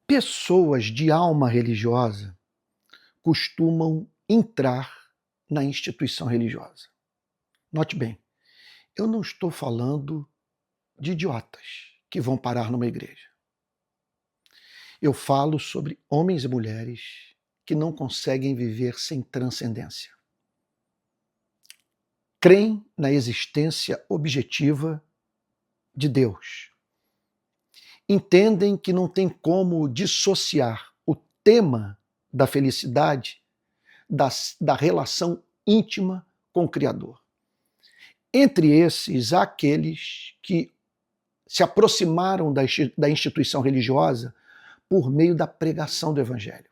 Pessoas de alma religiosa costumam entrar na instituição religiosa. Note bem, eu não estou falando de idiotas que vão parar numa igreja. Eu falo sobre homens e mulheres que não conseguem viver sem transcendência. Creem na existência objetiva de Deus. Entendem que não tem como dissociar o tema da felicidade da relação íntima com o Criador. Entre esses, há aqueles que se aproximaram da instituição religiosa por meio da pregação do Evangelho.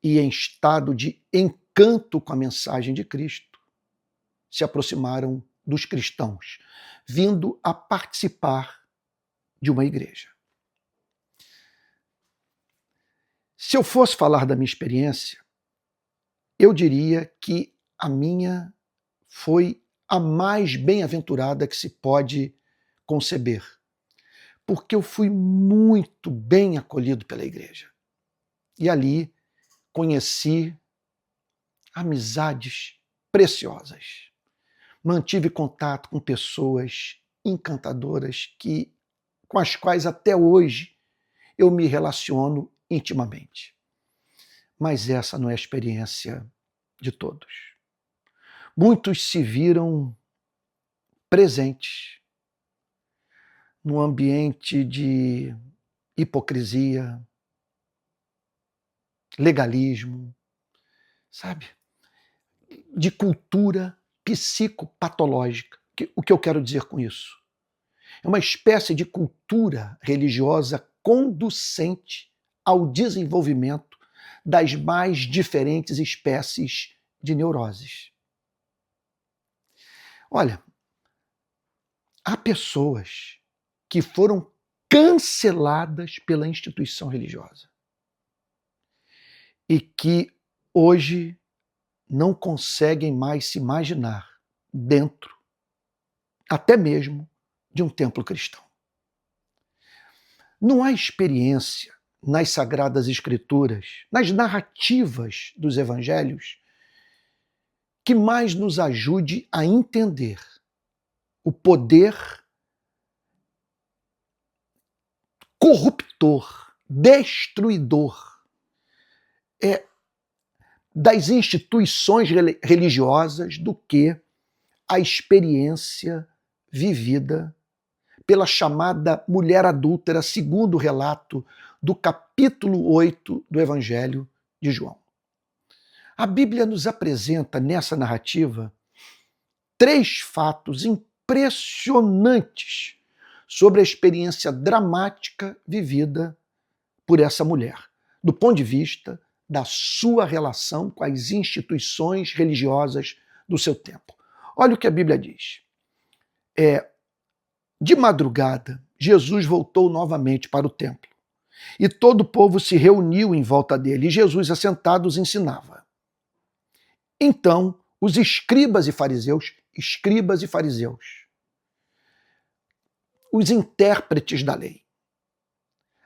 E em estado de encanto com a mensagem de Cristo, se aproximaram dos cristãos, vindo a participar de uma igreja. Se eu fosse falar da minha experiência, eu diria que a minha foi a mais bem-aventurada que se pode conceber, porque eu fui muito bem acolhido pela igreja. E ali conheci amizades preciosas. Mantive contato com pessoas encantadoras com as quais até hoje eu me relaciono intimamente. Mas essa não é a experiência de todos. Muitos se viram presentes num ambiente de hipocrisia, legalismo, sabe? De cultura psicopatológica. O que eu quero dizer com isso? É uma espécie de cultura religiosa conducente ao desenvolvimento das mais diferentes espécies de neuroses. Olha, há pessoas que foram canceladas pela instituição religiosa e que hoje não conseguem mais se imaginar dentro, até mesmo, de um templo cristão. Não há experiência nas Sagradas Escrituras, nas narrativas dos evangelhos, que mais nos ajude a entender o poder corruptor, destruidor das instituições religiosas do que a experiência vivida pela chamada mulher adúltera, segundo o relato do capítulo 8 do Evangelho de João. A Bíblia nos apresenta nessa narrativa 3 fatos impressionantes sobre a experiência dramática vivida por essa mulher, do ponto de vista da sua relação com as instituições religiosas do seu tempo. Olha o que a Bíblia diz. De madrugada, Jesus voltou novamente para o templo, e todo o povo se reuniu em volta dele, e Jesus, assentado, os ensinava. Então, os escribas e fariseus, os intérpretes da lei,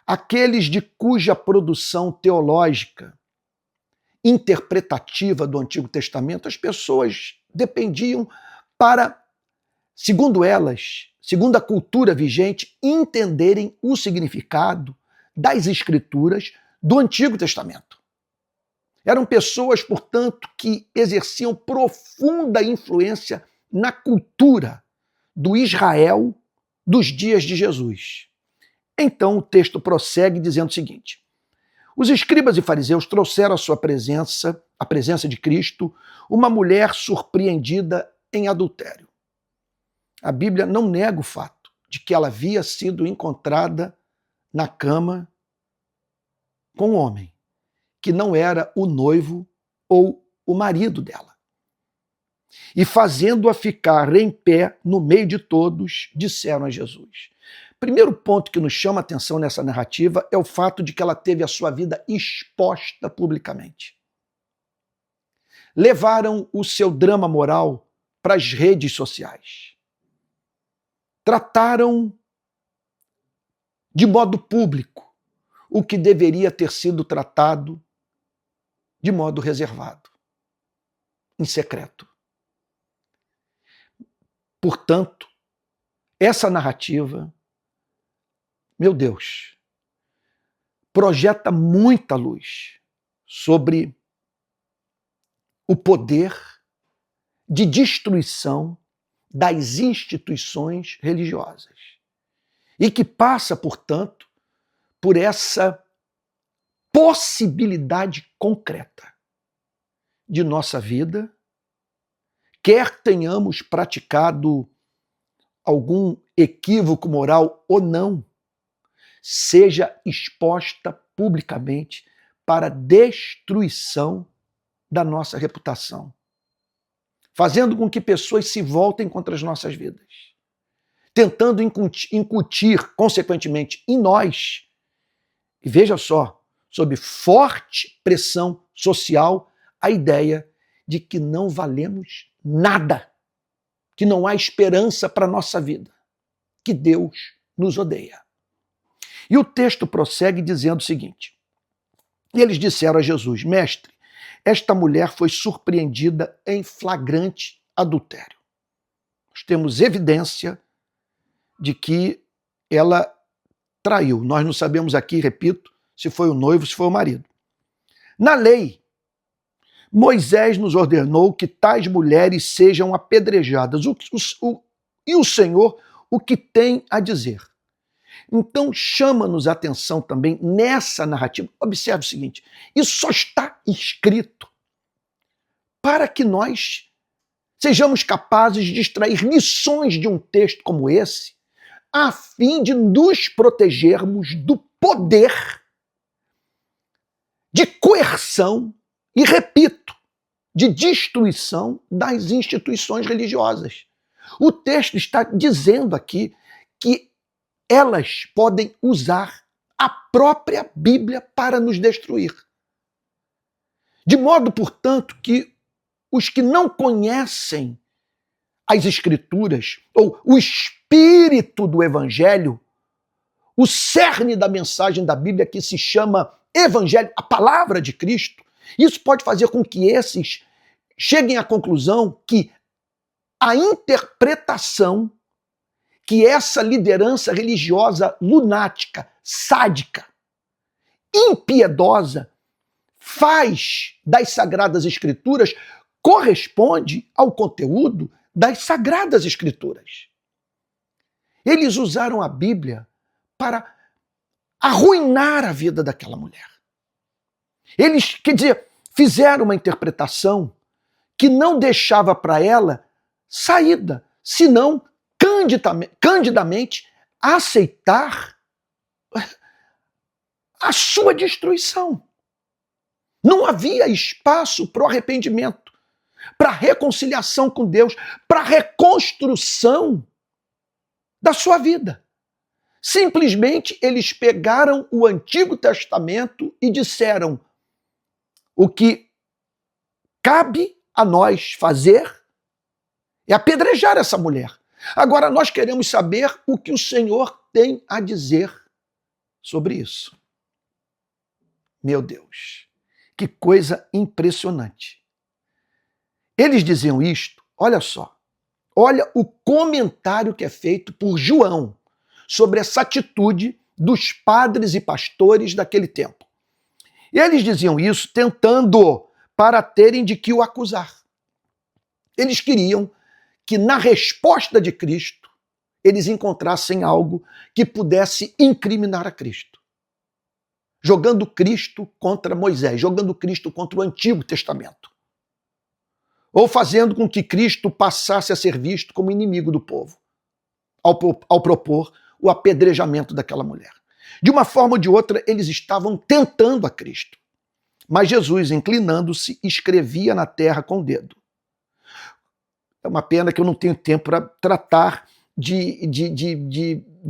aqueles de cuja produção teológica, interpretativa do Antigo Testamento, as pessoas dependiam para, segundo elas, segundo a cultura vigente, entenderem o significado das Escrituras do Antigo Testamento. Eram pessoas, portanto, que exerciam profunda influência na cultura do Israel dos dias de Jesus. Então o texto prossegue dizendo o seguinte: os escribas e fariseus trouxeram à sua presença, a presença de Cristo, uma mulher surpreendida em adultério. A Bíblia não nega o fato de que ela havia sido encontrada na cama com um homem que não era o noivo ou o marido dela. E fazendo-a ficar em pé no meio de todos, disseram a Jesus. Primeiro ponto que nos chama a atenção nessa narrativa é o fato de que ela teve a sua vida exposta publicamente. Levaram o seu drama moral para as redes sociais. Trataram de modo público o que deveria ter sido tratado de modo reservado, em secreto. Portanto, essa narrativa, meu Deus, projeta muita luz sobre o poder de destruição das instituições religiosas e que passa, portanto, por essa possibilidade concreta de nossa vida, quer tenhamos praticado algum equívoco moral ou não, seja exposta publicamente para destruição da nossa reputação, fazendo com que pessoas se voltem contra as nossas vidas, tentando incutir, consequentemente, em nós, e veja só, sob forte pressão social, a ideia de que não valemos nada, que não há esperança para a nossa vida, que Deus nos odeia. E o texto prossegue dizendo o seguinte: e eles disseram a Jesus: Mestre, esta mulher foi surpreendida em flagrante adultério. Nós temos evidência de que ela traiu. Nós não sabemos aqui, repito, se foi o noivo, se foi o marido. Na lei, Moisés nos ordenou que tais mulheres sejam apedrejadas. E o Senhor, o que tem a dizer? Então chama-nos a atenção também nessa narrativa. Observe o seguinte: isso só está escrito para que nós sejamos capazes de extrair lições de um texto como esse, a fim de nos protegermos do poder de coerção e, repito, de destruição das instituições religiosas. O texto está dizendo aqui que elas podem usar a própria Bíblia para nos destruir. De modo, portanto, que os que não conhecem as Escrituras, ou o espírito do Evangelho, o cerne da mensagem da Bíblia que se chama Evangelho, a palavra de Cristo, isso pode fazer com que esses cheguem à conclusão que a interpretação que essa liderança religiosa lunática, sádica, impiedosa faz das Sagradas Escrituras corresponde ao conteúdo das Sagradas Escrituras. Eles usaram a Bíblia para arruinar a vida daquela mulher. Eles, quer dizer, fizeram uma interpretação que não deixava para ela saída, senão candidamente aceitar a sua destruição. Não havia espaço para o arrependimento, para a reconciliação com Deus, para a reconstrução da sua vida. Simplesmente eles pegaram o Antigo Testamento e disseram: o que cabe a nós fazer é apedrejar essa mulher. Agora nós queremos saber o que o Senhor tem a dizer sobre isso. Meu Deus, que coisa impressionante. Eles diziam isto, olha só, olha o comentário que é feito por João sobre essa atitude dos padres e pastores daquele tempo. Eles diziam isso tentando para terem de que o acusar. Eles queriam que na resposta de Cristo eles encontrassem algo que pudesse incriminar a Cristo. Jogando Cristo contra Moisés, jogando Cristo contra o Antigo Testamento. Ou fazendo com que Cristo passasse a ser visto como inimigo do povo, ao propor o apedrejamento daquela mulher. De uma forma ou de outra, eles estavam tentando a Cristo. Mas Jesus, inclinando-se, escrevia na terra com o dedo. É uma pena que eu não tenho tempo para tratar de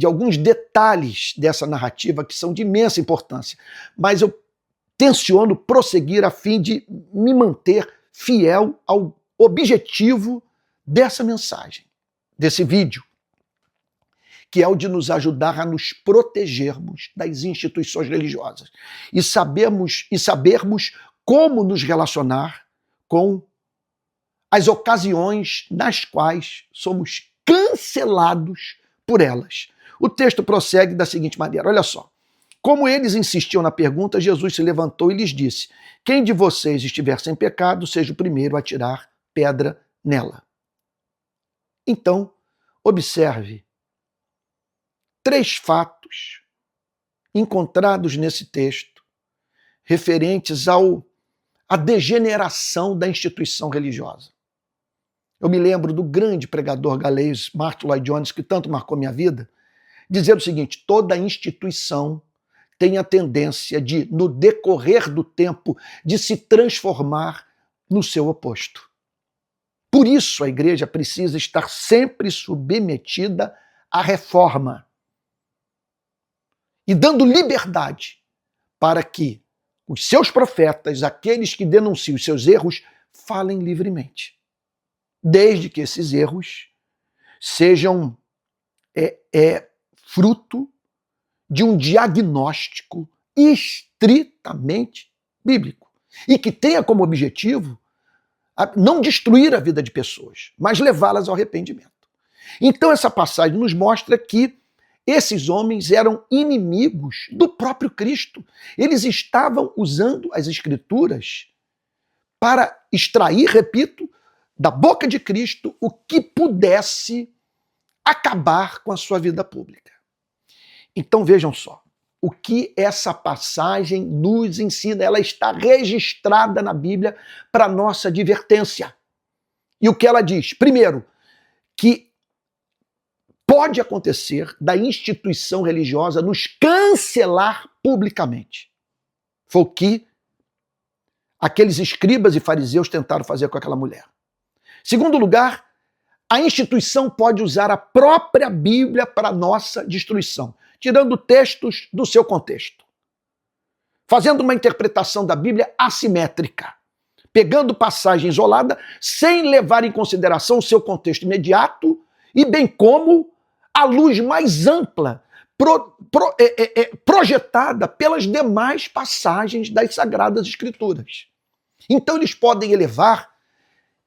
alguns detalhes dessa narrativa que são de imensa importância. Mas eu tenciono prosseguir a fim de me manter fiel ao objetivo dessa mensagem, desse vídeo, que é o de nos ajudar a nos protegermos das instituições religiosas e sabermos como nos relacionar com as ocasiões nas quais somos cancelados por elas. O texto prossegue da seguinte maneira, olha só. Como eles insistiam na pergunta, Jesus se levantou e lhes disse: quem de vocês estiver sem pecado, seja o primeiro a tirar pedra nela. Então, observe 3 fatos encontrados nesse texto referentes à degeneração da instituição religiosa. Eu me lembro do grande pregador galês Martyn Lloyd-Jones, que tanto marcou minha vida, dizendo o seguinte: toda instituição tem a tendência de, no decorrer do tempo, de se transformar no seu oposto. Por isso a igreja precisa estar sempre submetida à reforma e dando liberdade para que os seus profetas, aqueles que denunciam os seus erros, falem livremente, desde que esses erros sejam fruto de um diagnóstico estritamente bíblico e que tenha como objetivo não destruir a vida de pessoas, mas levá-las ao arrependimento. Então essa passagem nos mostra que esses homens eram inimigos do próprio Cristo. Eles estavam usando as Escrituras para extrair, repito, da boca de Cristo o que pudesse acabar com a sua vida pública. Então vejam só, o que essa passagem nos ensina. Ela está registrada na Bíblia para nossa advertência. E o que ela diz? Primeiro, que pode acontecer da instituição religiosa nos cancelar publicamente. Foi o que aqueles escribas e fariseus tentaram fazer com aquela mulher. Segundo lugar, a instituição pode usar a própria Bíblia para nossa destruição, tirando textos do seu contexto, fazendo uma interpretação da Bíblia assimétrica, pegando passagem isolada sem levar em consideração o seu contexto imediato e bem como a luz mais ampla projetada pelas demais passagens das Sagradas Escrituras. Então eles podem elevar,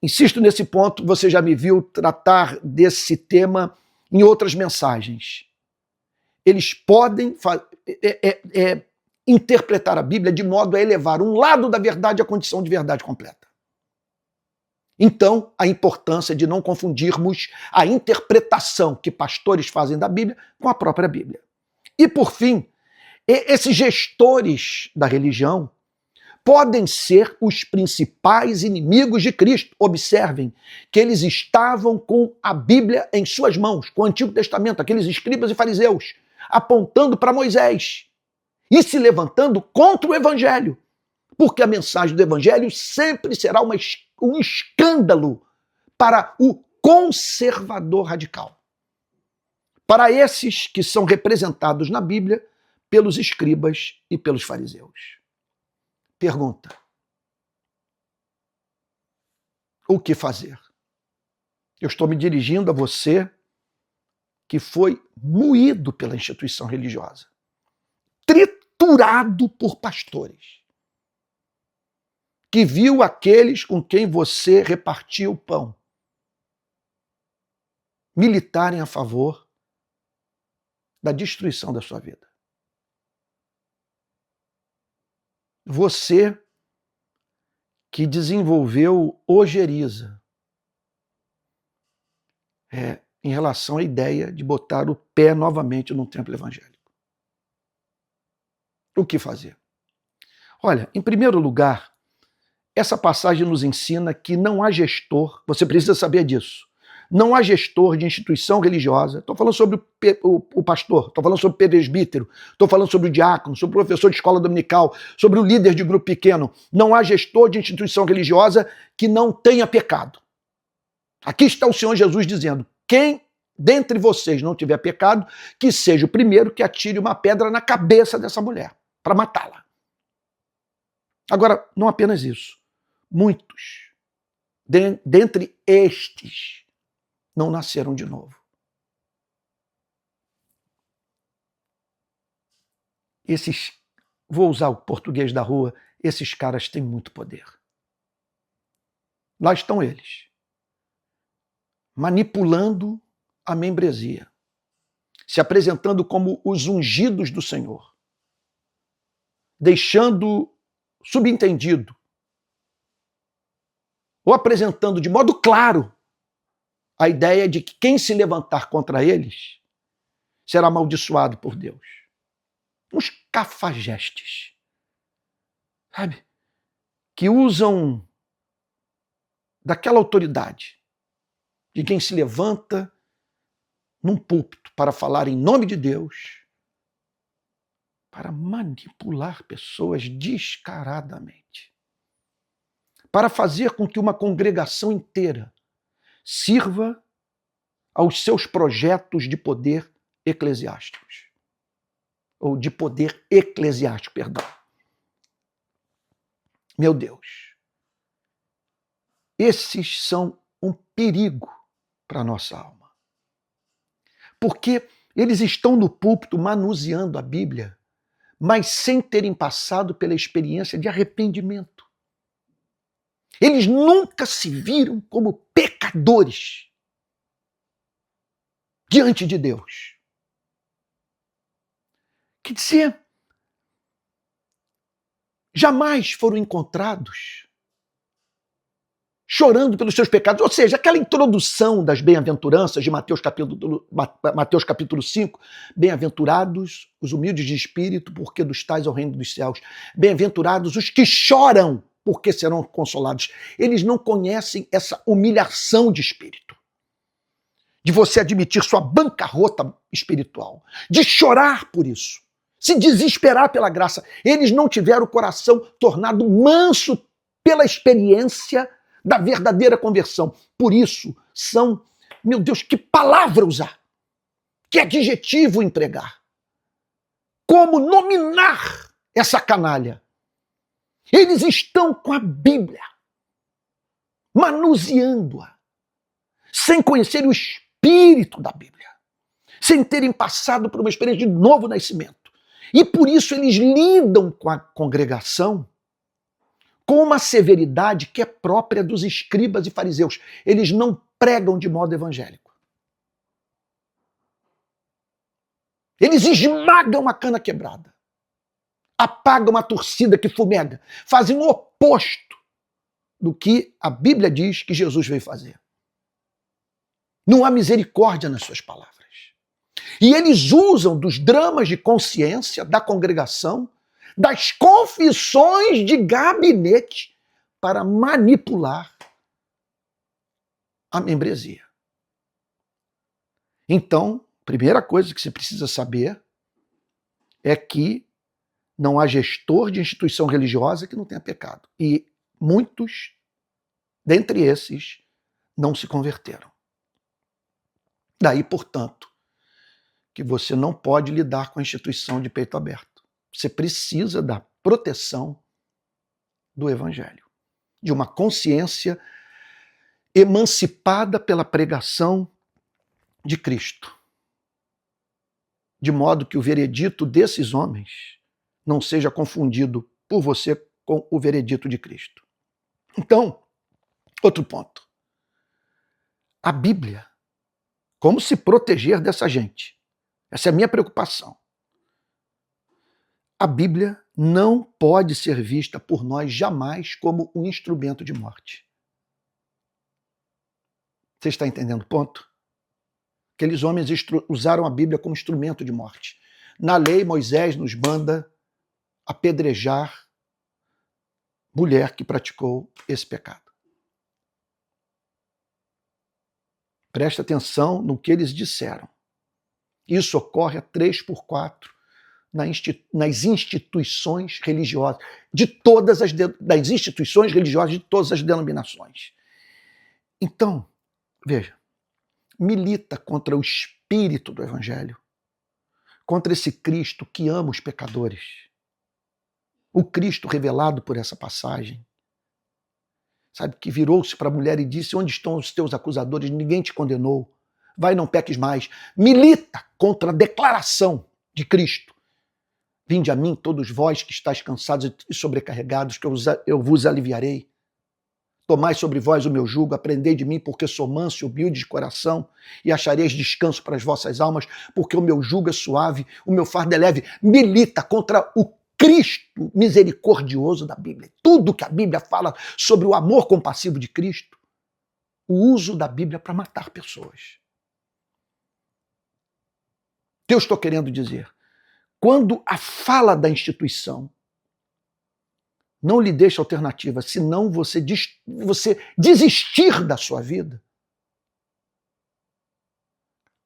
insisto nesse ponto, você já me viu tratar desse tema em outras mensagens. Eles podem interpretar a Bíblia de modo a elevar um lado da verdade à condição de verdade completa. Então, a importância de não confundirmos a interpretação que pastores fazem da Bíblia com a própria Bíblia. E, por fim, esses gestores da religião podem ser os principais inimigos de Cristo. Observem que eles estavam com a Bíblia em suas mãos, com o Antigo Testamento, aqueles escribas e fariseus, apontando para Moisés e se levantando contra o Evangelho, porque a mensagem do Evangelho sempre será um escândalo para o conservador radical. Para esses que são representados na Bíblia pelos escribas e pelos fariseus. Pergunta: o que fazer? Eu estou me dirigindo a você que foi moído pela instituição religiosa, triturado por pastores, que viu aqueles com quem você repartia o pão militarem a favor da destruição da sua vida. Você que desenvolveu ojeriza em relação à ideia de botar o pé novamente no templo evangélico. O que fazer? Olha, em primeiro lugar, essa passagem nos ensina que não há gestor, você precisa saber disso, não há gestor de instituição religiosa, estou falando sobre o pastor, estou falando sobre o presbítero, estou falando sobre o diácono, sobre o professor de escola dominical, sobre o líder de grupo pequeno. Não há gestor de instituição religiosa que não tenha pecado. Aqui está o Senhor Jesus dizendo: quem dentre vocês não tiver pecado, que seja o primeiro que atire uma pedra na cabeça dessa mulher, para matá-la. Agora, não apenas isso. Muitos, dentre estes, não nasceram de novo. Esses, vou usar o português da rua, esses caras têm muito poder. Lá estão eles, manipulando a membresia, se apresentando como os ungidos do Senhor, deixando subentendido, ou apresentando de modo claro a ideia de que quem se levantar contra eles será amaldiçoado por Deus. Uns cafajestes, sabe? Que usam daquela autoridade de quem se levanta num púlpito para falar em nome de Deus, para manipular pessoas descaradamente, para fazer com que uma congregação inteira sirva aos seus projetos de poder eclesiásticos. Ou de poder eclesiástico, perdão. Meu Deus. Esses são um perigo para a nossa alma. Porque eles estão no púlpito manuseando a Bíblia, mas sem terem passado pela experiência de arrependimento. Eles nunca se viram como pecadores diante de Deus. Quer dizer, jamais foram encontrados chorando pelos seus pecados. Ou seja, aquela introdução das bem-aventuranças de Mateus capítulo 5, bem-aventurados os humildes de espírito, porque dos tais é o reino dos céus. Bem-aventurados os que choram, porque serão consolados. Eles não conhecem essa humilhação de espírito, de você admitir sua bancarrota espiritual, de chorar por isso, se desesperar pela graça. Eles não tiveram o coração tornado manso pela experiência da verdadeira conversão. Por isso, são, meu Deus, que palavra usar? Que adjetivo empregar? Como nominar essa canalha? Eles estão com a Bíblia, manuseando-a, sem conhecer o espírito da Bíblia, sem terem passado por uma experiência de novo nascimento. E por isso eles lidam com a congregação com uma severidade que é própria dos escribas e fariseus. Eles não pregam de modo evangélico. Eles esmagam a cana quebrada, apagam a torcida que fumega, fazem o oposto do que a Bíblia diz que Jesus veio fazer. Não há misericórdia nas suas palavras. E eles usam dos dramas de consciência da congregação, das confissões de gabinete, para manipular a membresia. Então, primeira coisa que você precisa saber é que não há gestor de instituição religiosa que não tenha pecado. E muitos, dentre esses, não se converteram. Daí, portanto, que você não pode lidar com a instituição de peito aberto. Você precisa da proteção do Evangelho, de uma consciência emancipada pela pregação de Cristo, de modo que o veredito desses homens não seja confundido por você com o veredito de Cristo. Então, outro ponto. A Bíblia, como se proteger dessa gente? Essa é a minha preocupação. A Bíblia não pode ser vista por nós jamais como um instrumento de morte. Você está entendendo o ponto? Aqueles homens usaram a Bíblia como instrumento de morte. Na lei, Moisés nos manda apedrejar mulher que praticou esse pecado. Presta atenção no que eles disseram. Isso ocorre a 3x4 nas instituições religiosas das instituições religiosas de todas as denominações. Então, veja, milita contra o espírito do Evangelho, contra esse Cristo que ama os pecadores, o Cristo revelado por essa passagem, sabe, que virou-se para a mulher e disse: onde estão os teus acusadores? Ninguém te condenou. Vai, não peques mais. Milita contra a declaração de Cristo Vinde a mim, todos vós que estáis cansados e sobrecarregados, que eu vos aliviarei. Tomai sobre vós o meu jugo, aprendei de mim, porque sou manso e humilde de coração, e achareis descanso para as vossas almas, porque o meu jugo é suave, o meu fardo é leve. Milita contra o Cristo misericordioso da Bíblia. Tudo que a Bíblia fala sobre o amor compassivo de Cristo, o uso da Bíblia para matar pessoas. O que eu estou querendo dizer? Quando a fala da instituição não lhe deixa alternativa, senão você desistir da sua vida,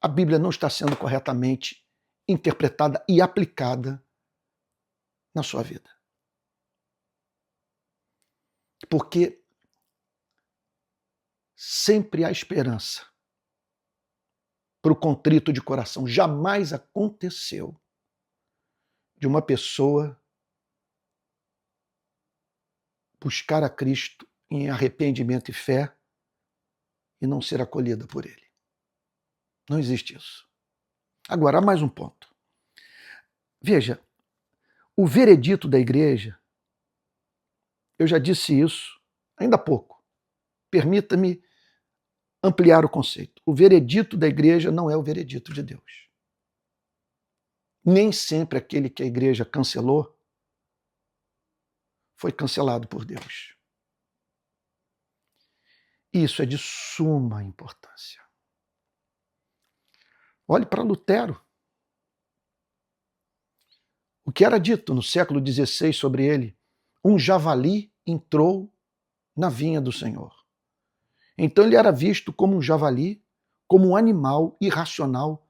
a Bíblia não está sendo corretamente interpretada e aplicada na sua vida. Porque sempre há esperança para o contrito de coração. Jamais aconteceu de uma pessoa buscar a Cristo em arrependimento e fé e não ser acolhida por Ele. Não existe isso. Agora, há mais um ponto. Veja, o veredito da igreja, eu já disse isso ainda há pouco. Permita-me ampliar o conceito. O veredito da igreja não é o veredito de Deus. Nem sempre aquele que a igreja cancelou foi cancelado por Deus. Isso é de suma importância. Olhe para Lutero. O que era dito no século XVI sobre ele? Um javali entrou na vinha do Senhor. Então ele era visto como um javali, como um animal irracional,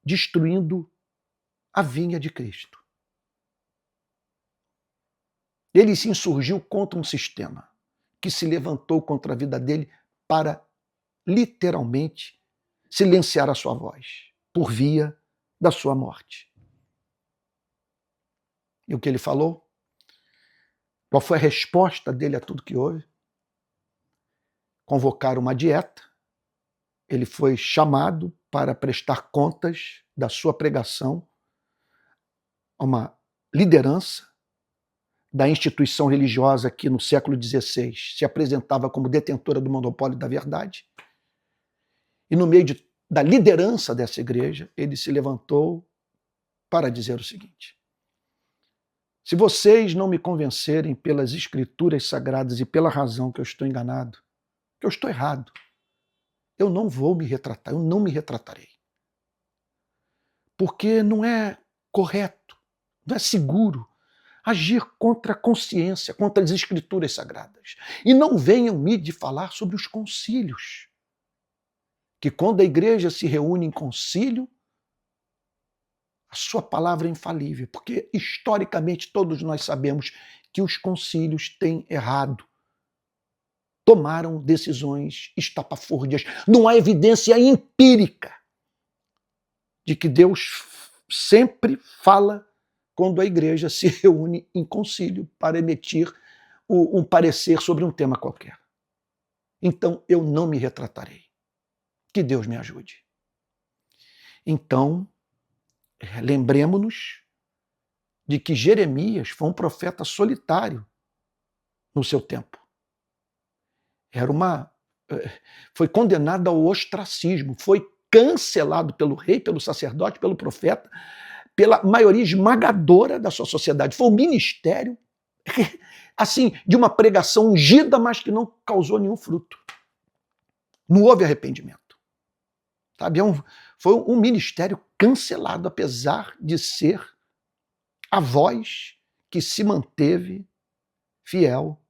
destruindo a vinha de Cristo. Ele se insurgiu contra um sistema que se levantou contra a vida dele para, literalmente, silenciar a sua voz, por via da sua morte. E o que ele falou? Qual foi a resposta dele a tudo que houve? Convocaram uma dieta, ele foi chamado para prestar contas da sua pregação a uma liderança da instituição religiosa que no século XVI se apresentava como detentora do monopólio da verdade. E no meio da liderança dessa igreja, ele se levantou para dizer o seguinte: se vocês não me convencerem pelas escrituras sagradas e pela razão que eu estou enganado, que eu estou errado, eu não vou me retratar, eu não me retratarei. Porque não é correto, não é seguro agir contra a consciência, contra as escrituras sagradas. E não venham me de falar sobre os concílios, que quando a igreja se reúne em concílio, a sua palavra é infalível, porque historicamente todos nós sabemos que os concílios têm errado, tomaram decisões estapafúrdias. Não há evidência empírica de que Deus sempre fala quando a igreja se reúne em concílio para emitir um parecer sobre um tema qualquer. Então, eu não me retratarei. Que Deus me ajude. Então, lembremos-nos de que Jeremias foi um profeta solitário no seu tempo. Foi condenado ao ostracismo, foi cancelado pelo rei, pelo sacerdote, pelo profeta, pela maioria esmagadora da sua sociedade. Foi um ministério, assim, de uma pregação ungida, mas que não causou nenhum fruto. Não houve arrependimento. Sabe? Foi um ministério cancelado, apesar de ser a voz que se manteve fiel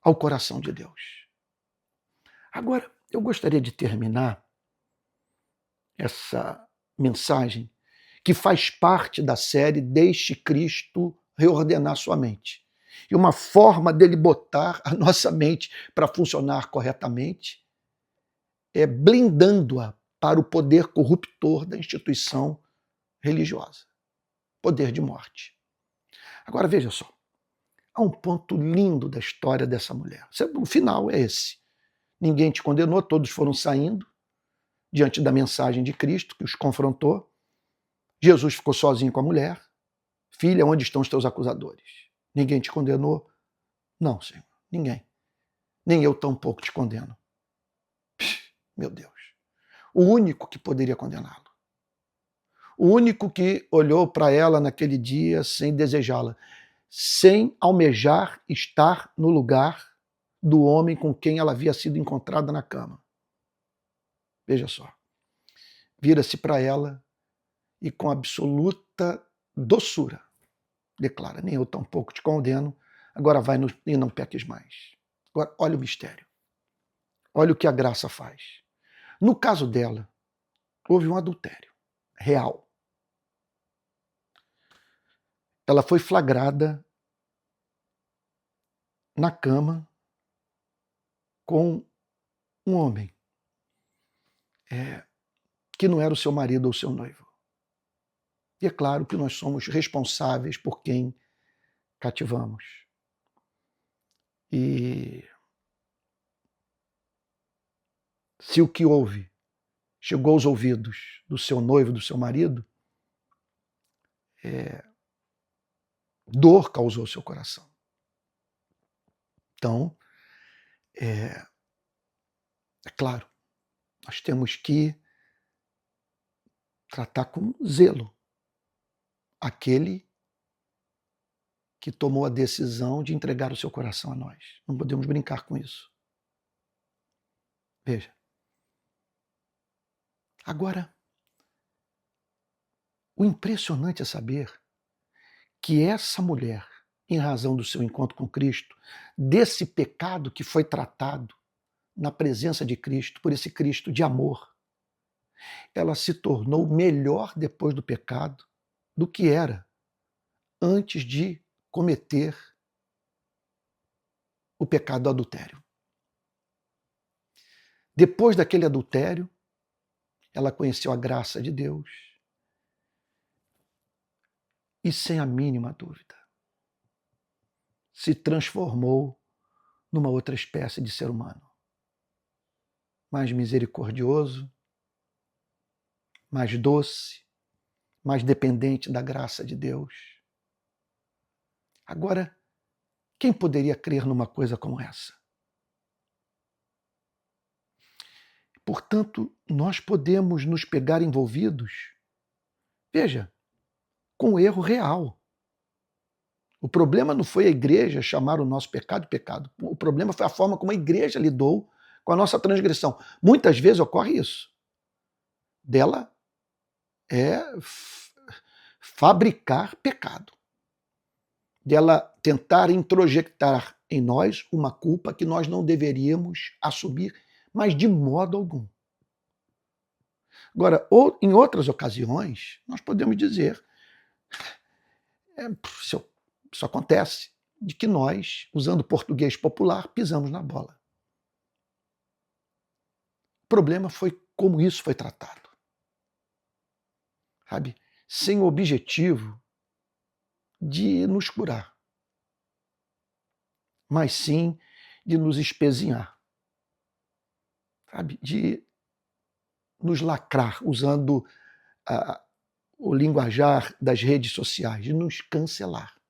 ao coração de Deus. Agora, eu gostaria de terminar essa mensagem que faz parte da série Deixe Cristo reordenar sua mente. E uma forma dele botar a nossa mente para funcionar corretamente é blindando-a para o poder corruptor da instituição religiosa. Poder de morte. Agora veja só, há um ponto lindo da história dessa mulher. O final é esse. Ninguém te condenou, todos foram saindo diante da mensagem de Cristo que os confrontou. Jesus ficou sozinho com a mulher. Filha, onde estão os teus acusadores? Ninguém te condenou? Não, Senhor, ninguém. Nem eu tampouco te condeno. Meu Deus. O único que poderia condená-lo. O único que olhou para ela naquele dia sem desejá-la, sem almejar estar no lugar do homem com quem ela havia sido encontrada na cama. Veja só. Vira-se para ela e com absoluta doçura declara: nem eu tampouco te condeno, agora vai e não peques mais. Agora, olha o mistério. Olha o que a graça faz. No caso dela, houve um adultério real. Ela foi flagrada na cama com um homem que não era o seu marido ou o seu noivo. E é claro que nós somos responsáveis por quem cativamos. E se o que houve chegou aos ouvidos do seu noivo, do seu marido, dor causou seu coração. Então, é claro, nós temos que tratar com zelo aquele que tomou a decisão de entregar o seu coração a nós. Não podemos brincar com isso. Veja. Agora, o impressionante é saber que essa mulher, em razão do seu encontro com Cristo, desse pecado que foi tratado na presença de Cristo, por esse Cristo de amor, ela se tornou melhor depois do pecado do que era antes de cometer o pecado do adultério. Depois daquele adultério, ela conheceu a graça de Deus e, sem a mínima dúvida, se transformou numa outra espécie de ser humano. Mais misericordioso, mais doce, mais dependente da graça de Deus. Agora, quem poderia crer numa coisa como essa? Portanto, nós podemos nos pegar envolvidos, veja, com o erro real. O problema não foi a igreja chamar o nosso pecado de pecado. O problema foi a forma como a igreja lidou com a nossa transgressão. Muitas vezes ocorre isso. Dela fabricar pecado. Dela tentar introjectar em nós uma culpa que nós não deveríamos assumir, mas de modo algum. Agora, em outras ocasiões, nós podemos dizer, isso acontece, de que nós, usando português popular, pisamos na bola. O problema foi como isso foi tratado. Sabe? Sem o objetivo de nos curar, mas sim de nos espezinhar, sabe? De nos lacrar, usando o linguajar das redes sociais, de nos cancelar.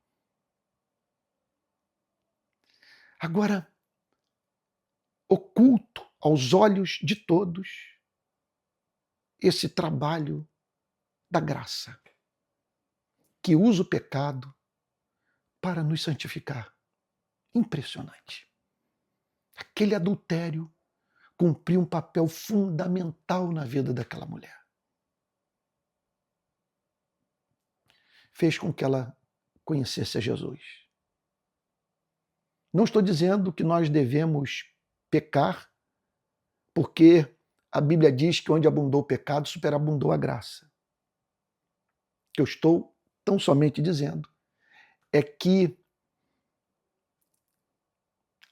Agora, oculto aos olhos de todos esse trabalho da graça, que usa o pecado para nos santificar. Impressionante. Aquele adultério cumpriu um papel fundamental na vida daquela mulher. Fez com que ela conhecesse a Jesus. Não estou dizendo que nós devemos pecar, porque a Bíblia diz que onde abundou o pecado, superabundou a graça. O que eu estou tão somente dizendo é que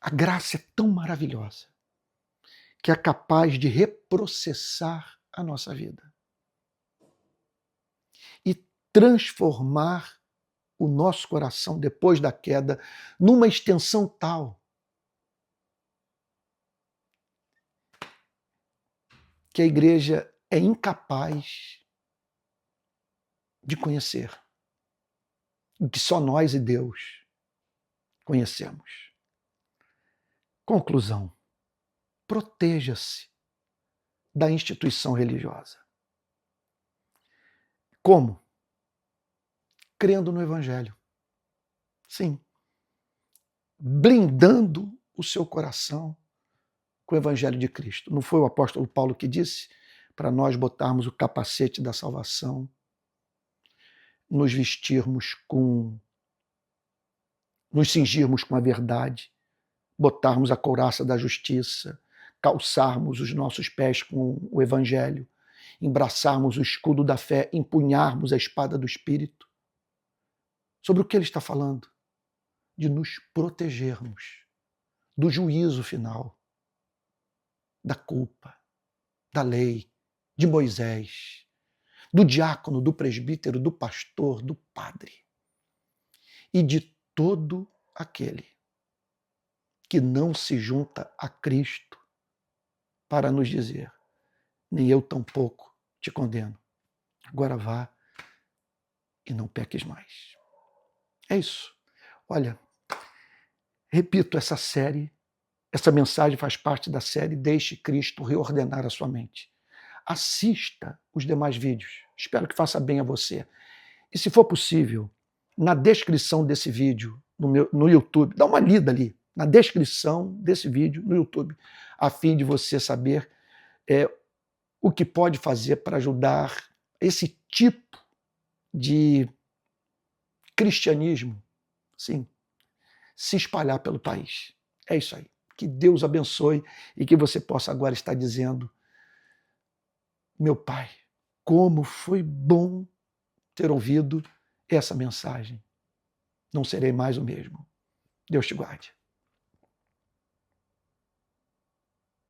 a graça é tão maravilhosa que é capaz de reprocessar a nossa vida e transformar o nosso coração depois da queda numa extensão tal que a igreja é incapaz de conhecer o que só nós e Deus conhecemos. Conclusão: proteja-se da instituição religiosa. Como? Crendo no Evangelho. Sim. Blindando o seu coração com o Evangelho de Cristo. Não foi o apóstolo Paulo que disse para nós botarmos o capacete da salvação, nos vestirmos nos cingirmos com a verdade, botarmos a couraça da justiça, calçarmos os nossos pés com o Evangelho, embraçarmos o escudo da fé, empunharmos a espada do Espírito. Sobre o que ele está falando? De nos protegermos do juízo final, da culpa, da lei, de Moisés, do diácono, do presbítero, do pastor, do padre e de todo aquele que não se junta a Cristo para nos dizer: nem eu tampouco te condeno. Agora vá e não peques mais. É isso. Olha, repito, essa mensagem faz parte da série Deixe Cristo Reordenar a Sua Mente. Assista os demais vídeos. Espero que faça bem a você. E se for possível, na descrição desse vídeo, no YouTube, dá uma lida ali, na descrição desse vídeo no YouTube, a fim de você saber o que pode fazer para ajudar esse tipo de cristianismo, sim, se espalhar pelo país. É isso aí. Que Deus abençoe e que você possa agora estar dizendo: meu Pai, como foi bom ter ouvido essa mensagem. Não serei mais o mesmo. Deus te guarde.